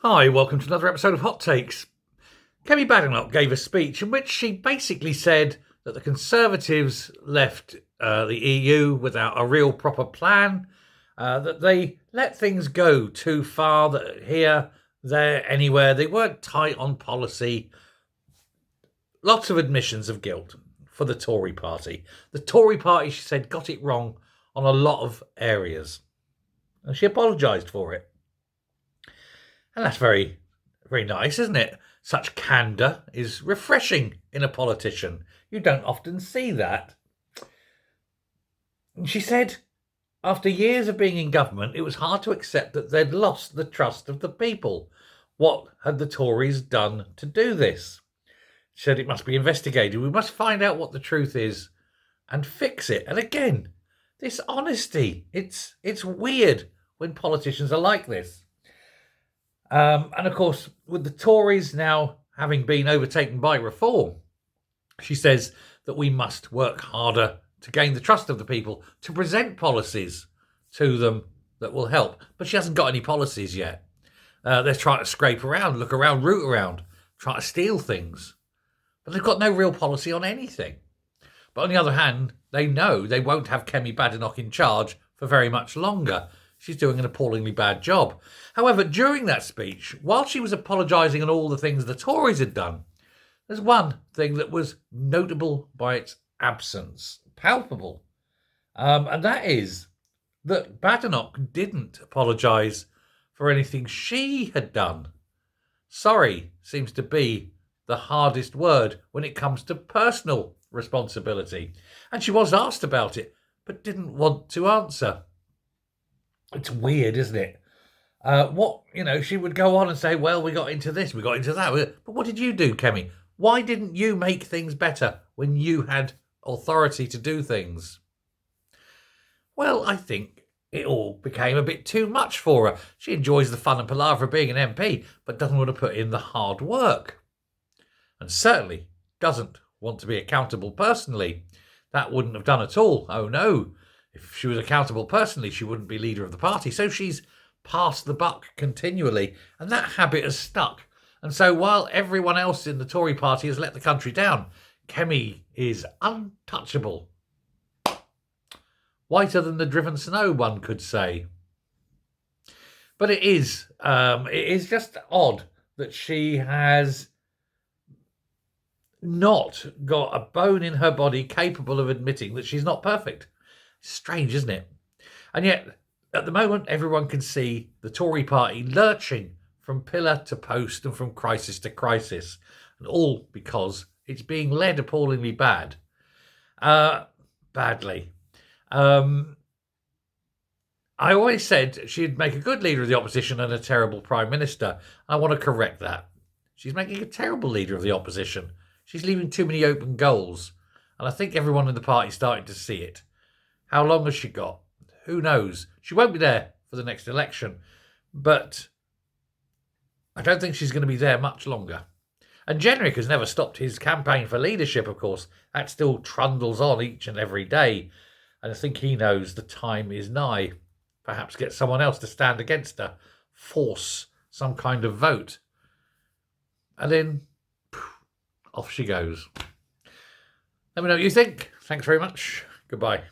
Hi, welcome to another episode of Hot Takes. Kemi Badenoch gave a speech in which she basically said that the Conservatives left the EU without a real proper plan, that they let things go too far, that here, there, anywhere, they weren't tight on policy. Lots of admissions of guilt for the Tory party. The Tory party, she said, got it wrong on a lot of areas. And she apologised for it. And that's very, very nice, isn't it? Such candour is refreshing in a politician. You don't often see that. And she said, after years of being in government, it was hard to accept that they'd lost the trust of the people. What had the Tories done to do this? She said it must be investigated. We must find out what the truth is and fix it. And again, this honesty, it's weird when politicians are like this. And of course, with the Tories now having been overtaken by reform, she says that we must work harder to gain the trust of the people, to present policies to them that will help. But she hasn't got any policies yet. They're trying to scrape around, look around, root around, try to steal things. But they've got no real policy on anything. But on the other hand, they know they won't have Kemi Badenoch in charge for very much longer. She's doing an appallingly bad job. However, during that speech, while she was apologising on all the things the Tories had done, there's one thing that was notable by its absence, palpable. And that is that Badenoch didn't apologise for anything she had done. Sorry seems to be the hardest word when it comes to personal responsibility. And she was asked about it, but didn't want to answer. It's weird, isn't it? She would go on and say, well, we got into this, we got into that. But what did you do, Kemi? Why didn't you make things better when you had authority to do things? Well, I think it all became a bit too much for her. She enjoys the fun and palaver of being an MP, but doesn't want to put in the hard work. And certainly doesn't want to be accountable personally. That wouldn't have done at all. Oh, no. If she was accountable personally, she wouldn't be leader of the party. So she's passed the buck continually, and that habit has stuck. And so while everyone else in the Tory party has let the country down, Kemi is untouchable. Whiter than the driven snow, one could say. But it is just odd that she has not got a bone in her body capable of admitting that she's not perfect. Strange, isn't it? And yet, at the moment, everyone can see the Tory party lurching from pillar to post and from crisis to crisis. And all because it's being led appallingly badly. I always said she'd make a good leader of the opposition and a terrible prime minister. I want to correct that. She's making a terrible leader of the opposition. She's leaving too many open goals. And I think everyone in the party is starting to see it. How long has she got? Who knows? She won't be there for the next election, but I don't think she's going to be there much longer. And Jenrick has never stopped his campaign for leadership, of course. That still trundles on each and every day. And I think he knows the time is nigh. Perhaps get someone else to stand against her, force some kind of vote. And then off she goes. Let me know what you think. Thanks very much. Goodbye.